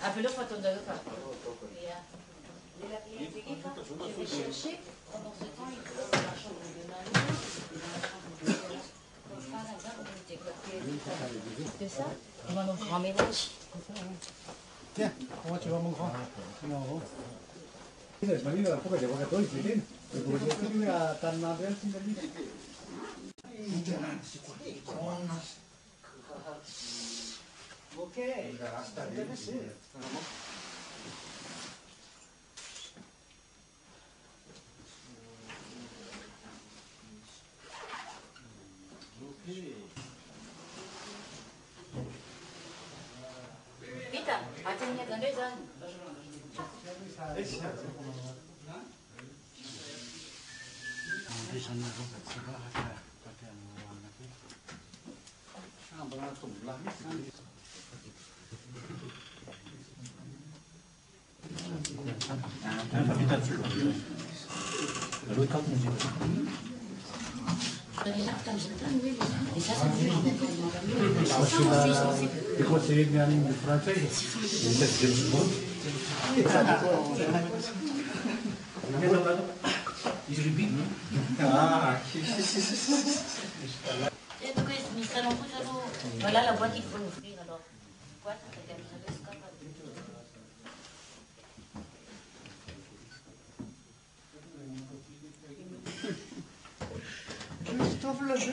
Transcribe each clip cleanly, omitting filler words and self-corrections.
Appelez-le quand on doit pas. Je vais chercher. Pendant ce temps, il faut dans la chambre de Manu, dans la chambre de c'est ça? On va mon grand ménage. Tiens, comment tu vas mon grand? Non. Maria, pourquoi tu vas pas ici? Tu vas à Tanabel, tu m'as dit? Ok. Vita, attendez dans 2 ans. Il conseiller de Merlin de français. Voilà la boîte qu'il faut ouvrir alors. Boîte avec un microscope. Christophe le jeu.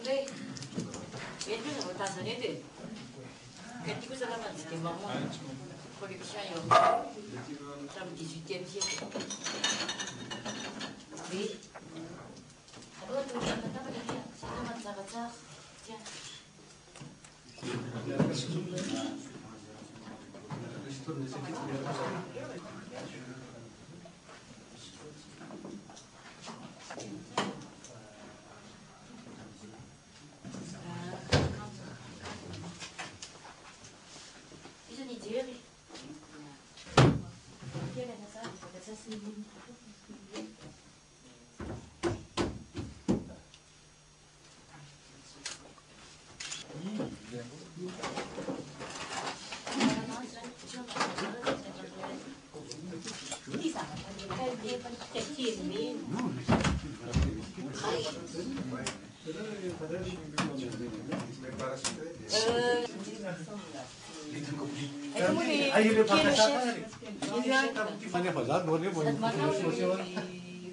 Lei, itu sama tasanya deh. Ketika saya masih di mama, koleksi yang sampai 18e siècle. Oui. Alors, tu vas entendre le dire, c'est comment ça va ça? Tiens.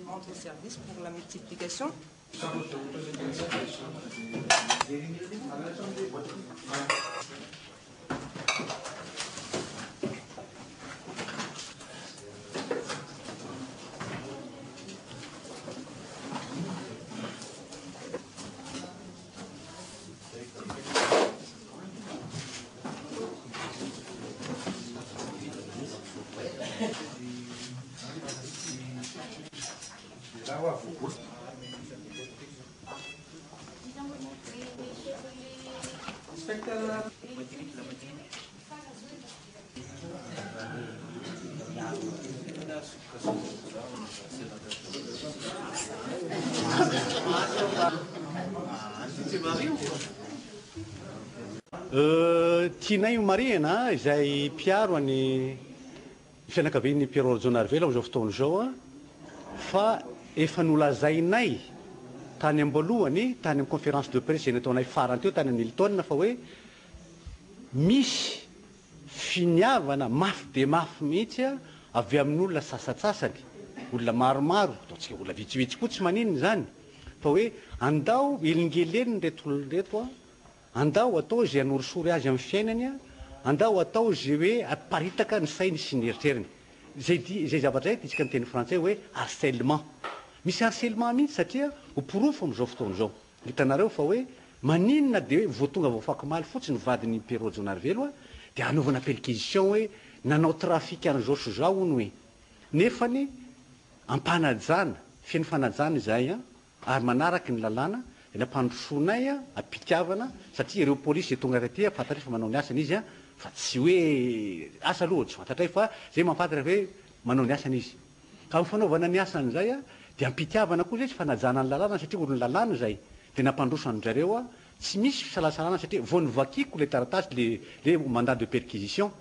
Rendre service pour la multiplication. tianay marina izay mpiaro any fianakavian'ny Pierrot Rajonarivelo amin'izao fotoana izao a fa efa nolazainay tany amboalohany tany amin'ny conférence de presse nataonay farany teo tany amin'ny Hilton fa hoe misy finiavana mafy de mafy mihitsy avy amin'olona sasatsasany olona maromaro ataontsika olona vitsivitsy koa tsy maninona zany fa hoe andao elingeleny reto olona reto a andao atao zay anorisory azy amin'ny fiainany a andao atao zay hoe aparitaka ny sainy sy ny eritreriny zay zavatra zay tsika ny teny frantsay hoe harcèlement misy harcèlement mihitsy satria ho porofo amin'izao fotoana izao hitanareo fa hoe maninona de hoe voatonga voafaky maly fotsiny vadiny Pierrot Rajonarivelo a de anaovana perquisition hoe nanao trafic an'izao sy zao hono hoe nefany ampanajana feny fanajana izay a ary manaraky ny lalàna ny ampandrosoanay a ampitiavana satria ireo polisy tonga rety fantatray fa manao ny asany izy a fa tsy hoe asa aloha tsy fantatray fa zay mampatatra hoe manao ny asany izy ka mifanaovana ny asany zay a de ampitiavana koa zay tsy fanajana ny lalàna satria olo ny lalàna zay de nampandrosany zareo a tsy misy fisalasalana satria vao nivakiko le taratasy le mandat de perquisition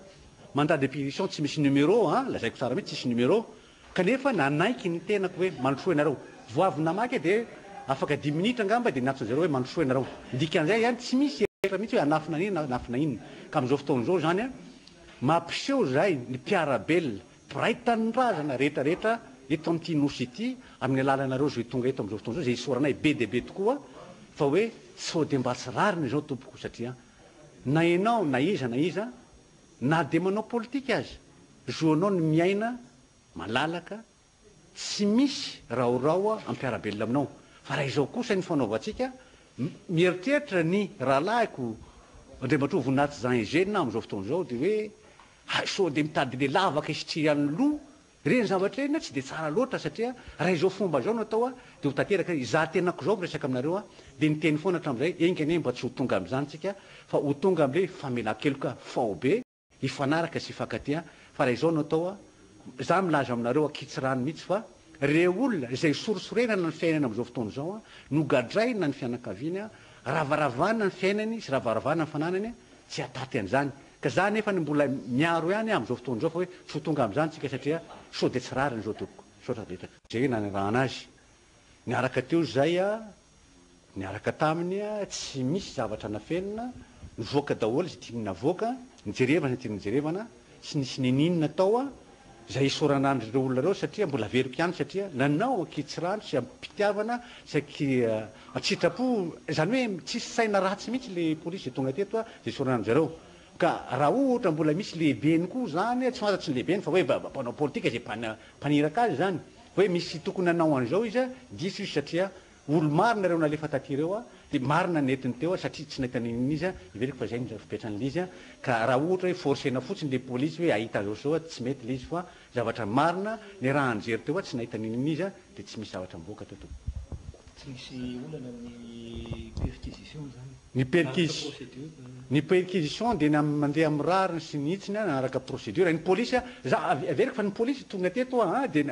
tsy misy numéro a lazaiko tsara mihitsy tsisy numéro kanefa nanaiky ny tenako hoe mandrosoa ianareo voavy namaky de afaka 10 minitra angamba de niatso zareo hoe mandrosoa ianareo dikan'izay zany tsy misy etra mihitsy hoe anafina inona anafina inona ka amin'izao fotoana izao zany a mampiseho zay ny mpiarabelona mpiray tanindrazana rehetrarehetra eto amin'ity nosy ity amin'ny alalanareo zay tonga eto amin'izao fotoana izao zay isoranay be de be tokoa fa hoe sao de mba tsy rariny zao tompoko satria na ianao na iza na de manao politika azy zoanao ny miaina malalaka tsy misy raorao ampiarabelona aminao fa raha izao kosa ny fanaovantsika mieritreritra ny rahalahiko andriambatrova voninahitsy Jean Eugène amin'izao fotoana izao de hoe sao de mitady le lavaka isitrihan'ny loha reny zavatra reny tsy de tsara loatra satria raha izao fomba zao no atao de ho tanteraka za tenako zao miresaka aminareo de niteny foana hatramin'izay engany mba tsy ho tonga am'izany tsika fa ho tonga am'le famelan-keloka fao be ifanaraka sy ifankatia fa raha izao no atao za milaza aminareo akitsirano mihitsy fa reo olona izay sorosorenana ny fiainana amin'izao fotoana izao no gadraina ny fianakaviany ravaravana ny fiainany sy ravaravana ny fananany tsy ataty an'izany ka za nefa ny mbola miaro ihany amin'izao fotoana izao fa hoe tsy ho tonga am'izany tsika satria sao de tsy rariny zao topoko saotra betaka zay nanarahana azy niaraka teo zay niaraka taminy tsy misy zavatra nafenina nivoaka daholo zay tiany navoaka nijerevana zay tiany nijerevana sy nisy nininona tao zay isoranandreo olona reo satria mbola veriko ihany satria nanao akitsirano sy ampitiavana sy atsitrapo zany hoe tsisy saina ratsy mihitsy le polisy tonga teto zay isoranandro zareo ka raha ohatra mbola misy lehibeny koa zany tsy fantatsy ny lehibeny fa hoe mpanao politika zay mpaniraka azy zany hoe misy tokony nanao an'izao izy diso izy satria olo marina reo nalefa taty reo de marina netiny teo satria tsy nahita ninina izy iveriko fa zay fipetrany izy ka raha ohatra hoe forcena fotsiny le polisy hoe ahita zao sao tsy mety le izy fa zavatra marina ny raha anjery teo tsy nahita ninina izy de tsy misy zavatra miboaka teo to tsy misy olana ny perquisition zany ny perquisition de mandeha amin'ny rariny sy nihitsiny naraka procédure ny polisy za averiko fa ny polisy tonga teto de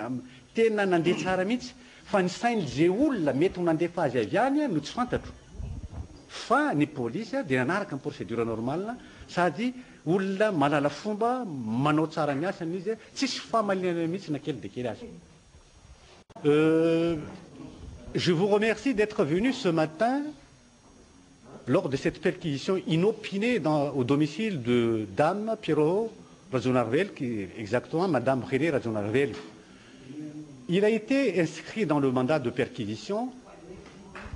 tena nandeha tsara mihitsy fa ny sainy ze olona mety ho nandefa azy avy any no tsy fantatro fa ny polisy de nanaraka ny procédure normale sady olona malala fomba manao tsara ny asany izy tsisy famalinana mihitsy na kely de kely azy. Je vous remercie d'être venu ce matin lors de cette perquisition inopinée au domicile de Dame Pierrot Rajonarivelo, qui est exactement Madame René Rajonarivelo. Il a été inscrit dans le mandat de perquisition,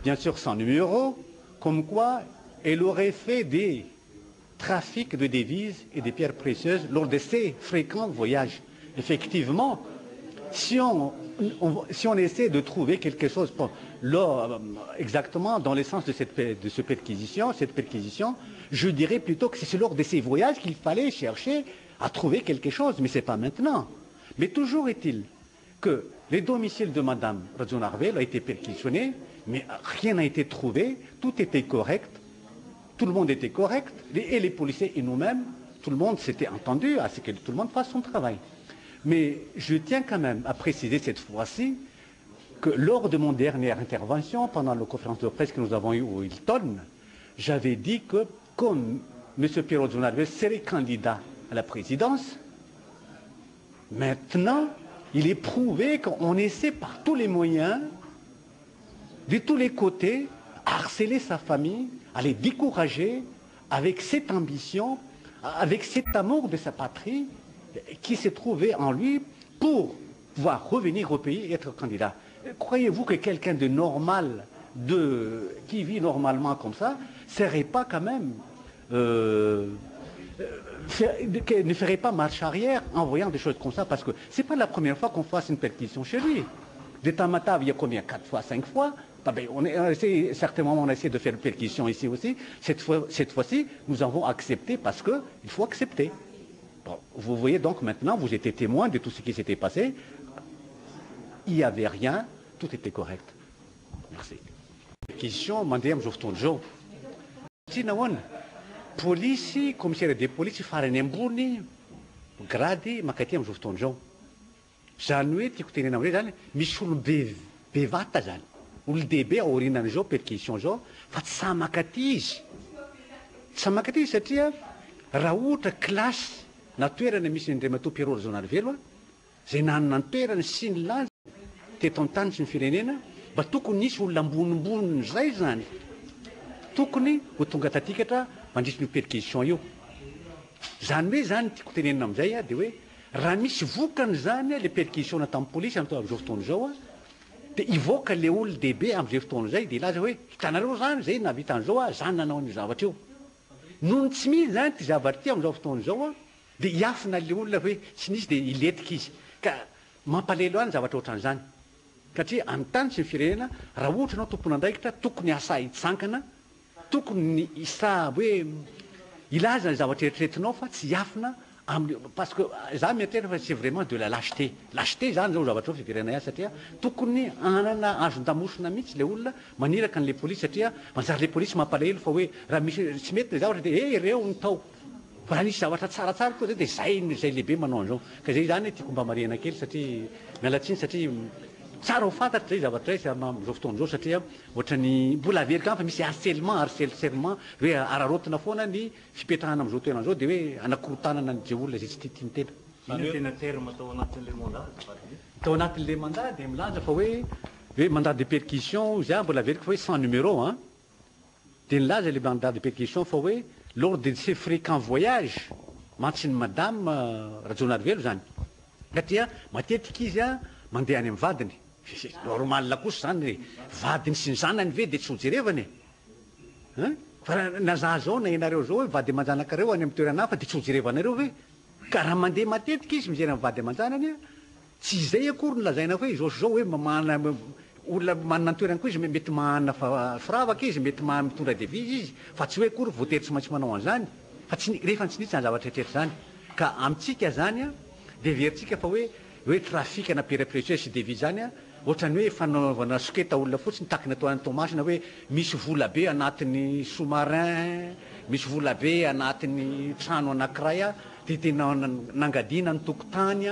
bien sûr sans numéro, comme quoi elle aurait fait des trafics de devises et des pierres précieuses lors de ses fréquents voyages. Effectivement, si on essaie de trouver quelque chose exactement dans le sens de cette perquisition, je dirais plutôt que c'est lors de ces voyages qu'il fallait chercher à trouver quelque chose, mais ce n'est pas maintenant. Mais toujours est-il que les domiciles de Madame Rajonarivelo a été perquisitionnés, mais rien n'a été trouvé, tout était correct, tout le monde était correct, et les policiers et nous-mêmes, tout le monde s'était entendu à ce que tout le monde fasse son travail. Mais je tiens quand même à préciser cette fois-ci que lors de mon dernière intervention, pendant la conférence de presse que nous avons eue au Hilton, j'avais dit que comme M. Pierrot Zonarvelo serait candidat à la présidence. Maintenant, il est prouvé qu'on essaie par tous les moyens, de tous les côtés, à harceler sa famille, à les décourager avec cette ambition, avec cet amour de sa patrie qui s'est trouvé en lui pour pouvoir revenir au pays et être candidat. Croyez-vous que quelqu'un de normal, qui vit normalement comme ça, ne serait pas quand même... ne ferait pas marche arrière en voyant des choses comme ça, parce que ce n'est pas la première fois qu'on fasse une perquisition chez lui. De Tamatave, il y a combien? 4 fois, 5 fois. Certainement, on a essayé de faire une perquisition ici aussi. Cette fois-ci, nous avons accepté parce qu'il faut accepter. Bon, vous voyez donc maintenant, vous étiez témoin de tout ce qui s'était passé. Il n'y avait rien, tout était correct. Merci. Perquisition, Mandem Joftonjo. Tinawan, police, commissaire de police, farany ambony, grady, makatỳ amin'ny Joftonjo. Zany hoe tiako tenena amin'ireo zany, misy olo bevata zany. Olo-dehibe aorinan'izao perquisition zao, fa tsy sa makaty izy. Tsy sa makaty izy satria raha ohatra klasy na toerana misy Andriamatoa Pierrot Zonarvelo, izay nanana ny toerana sy ny lanja teto an-tany sy ny firenena, mba tokony nisy olona ambonimboniny izay zany. Tokony ho tonga tatikatra mandritry ny perquisition io. Zany hoe zany tiako tenenina amin'izay dia hoe raha misy vokany zany le perquisition tamin'ny polisy amin'izao fotoana izao, dia hivoaka le olo-dehibe amin'izay fotoana izay dia ilaza hoe hitanareo zany zay navita an'izao zany nanao ny zavatra io. Nohony tsy misy zany ty zavatra ty amin'izao fotoana izao dia hiafina le olona hoe tsy nisy dia iletika izy. Ka mampalelo any zavatra ohatran'izany. Satria amin'ny tany sy ny firenena, raha ohatra ianao tompon'andraikitra, tokony asa hitsankana, tokony isa hoe ilaza ny zavatra eritreretinao fa tsy hiafina. Parce que za mieritreritra fa c'est vraiment de la lâcheté. Lâcheté zany zao zavatra fidirana azy satria tokony anana azon-damosina mihitsy le olona maniraka an'le polisy satria manjary le polisy mampalahelo fa hoe raha misy tsy mety le zavatra dia ireo ny tao. Fa raha nisy zavatra tsaratsara koa zay dia zay lehibe manao an'izao. Ka zay zany tiako mba marihana kely satria mialatsiny satria tsara ho fantatra zay zavatra izay amin'izao fotoana izao satria ohatrany mbola averika fa misy harcèlement hoe ararotina foana ny fipetrahana amin'izao toerana izao dia hoe anakorotanana ny olona zay tsy tiany tena. Inona tena terme tao anatin'ilay mandat? Tao anatin'ilay mandat dia milanja fa hoe mandat de perquisition zay mbola averika fa hoe sans numéro dia nilaza le mandat de perquisition fa hoe lors de ces fréquents voyages mantsiny madame Zonarvelo zany satria matetika izy mandeha any amin'ny vadiny. Normal kosa zany vadiny sy ny zanany ve dia tsy ho jerevany fa nazaha zao na ianareo zao hoe vady aman-janakareo any amin'ny toerana hafa dia tsy ho jerevanareo ve? Ka raha mandeha matetika izy mijery amin'ny vady aman-janany tsy izay akory nolazaina hoe izao sy zao hoe olona manana ny toerana koa izy mety manana firavaka izy mety mitondra devizy izy fa tsy hoe akory voatery tsy maintsy manao an'izany fa rehefa tsy nisy zany zavatra etretra zany. Ka amintsika zany dia veritsika fa hoe trafika na péréprécieux sy devizy zany ohatrany hoe fanaovana soketa olona fotsiny takina atao any Tomasina hoe misy vola be anatin'ny sous-marin, misy vola be anatin'ny trano anankiray dia tena nangadina ny tokotany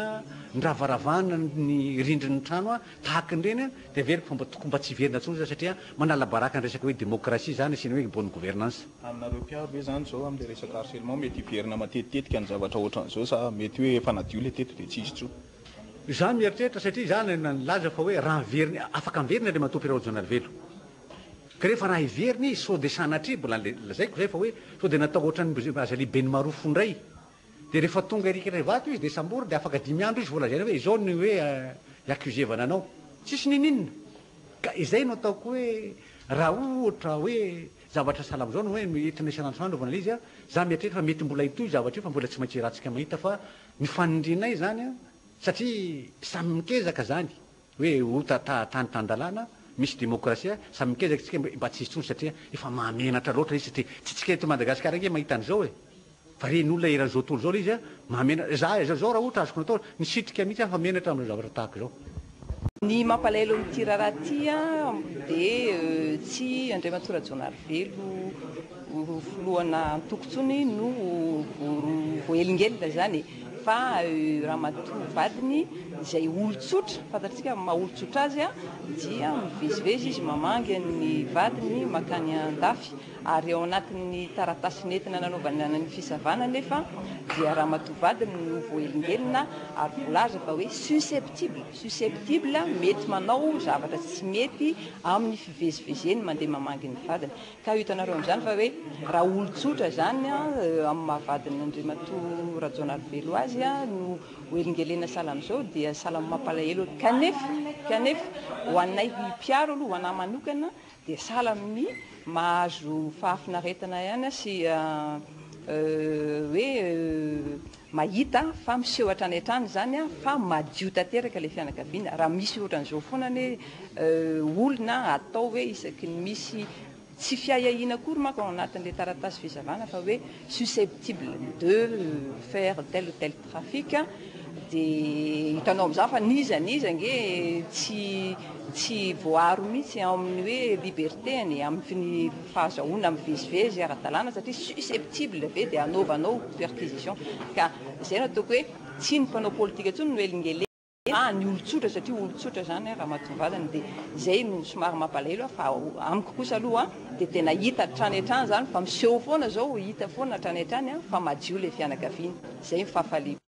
ny ravaravana ny rindrin'ny trano tahaka nireny dia veriko fa tokony mba tsy verina tsony satria manala baraka ny resaka hoe démocratie zany sy ny hoe bonne gouvernance. Aminareo mpiaro hoe zany zao amin'ilay resaka harcèlement mety hiverina matetitetika ny zavatra ohatran'izao sa mety hoe efa nadio le teto dia tsy izy tso? Zany mieritreritra satria zany nilaza fa hoe raha veriny afaka miverina le Andriamatoa Pierrot Zonarvelo. Ka rehefa raha hiveriny sao de sanatria mbola lazaiko zay fa hoe sao dia natao ohatrany azali Beny Marofo indray dia rehefa tonga erikatra vato izy dia sambory dia afaka 5 andro izy volazaina hoe izao ny hoe accusevana anao tsisy nininona. Ka izay no ataoko hoe raha ohatra hoe zavatra salamo zao no hoe entina isan'andro anaovana le izy za mieritreritra fa mety mbola hitoy zavatra io fa mbola tsy maintsy rahantsika mahita fa ny fanindrinay zany satria samy mikezaka zany hoe ota tany tandalana misy démocratie samy mikezaka tsika mba tsy hisy tsony satria efa mahamenatra loatra izy satria tsy tsika eto Madagasikara nge mahita an'izao fa reny olona eran'izao tontolo zao le izy mahamenatra zao raha ohatra azoko natao nisitrika mihitsy fa menatra amin'ny zavatra tahaka zao. Ny mampalahelo amin'ity raharaha ty dia tsy Andriamatoa Zonarvelo filohana antokontsony no voelingelina zany fa ramatoa vadiny izay olotsotra fantatsika maha-olotsotra azy a dia mivezivezy izy mamangy ny vadiny makany an-dafy ary ao anatin'ny taratasy nentina nanaovana ny fisavana nefa dia ramatoa vadiny no voaelingelina ary volaza fa hoe susceptible mety manao zavatra tsy mety amin'ny fivezivezeny mandeha mamangy ny vadiny ka hitanareo amin'izany fa hoe raha olotsotra zany amin'ny mahavadiny Andriamatoa Rajaonarivelo azy no hoelingelena sala amin'izao dia sala mampalahelo kanefa ho anay mpiaro aloha ho anahy manokana dia sala amin'ny mahazo fahafinaretana ihany sy hoe mahita fa miseho hatrany hatrany zany fa madio tanteraka ilay fianakaviana raha misy ohatran'izao foana ny olona atao hoe isaky ny misy tsy fiahiahina kory manko ao anatin'ilay taratasy fizavana fa hoe susceptible de faire tel ou tel trafic dia hitanao amin'izany fa niza nge tsy voaro mihitsy amin'ny hoe libertény amin'ny fahazahoana mivezivezy ara-dalàna satria susceptible ve dia anaovanao perquisition ka izay no ataoko hoe tsy ny mpanao politika intsony no elingele ny olotsotra satria olotsotra zany ramatoa vadiny dia izay no somary mampalahelo fa amiko kosa aloha dia tena hita hatrany hatrany zany fa miseho foana zao hita foana hatrany hatrany fa madio ilay fianakaviana izay ny fahafaliana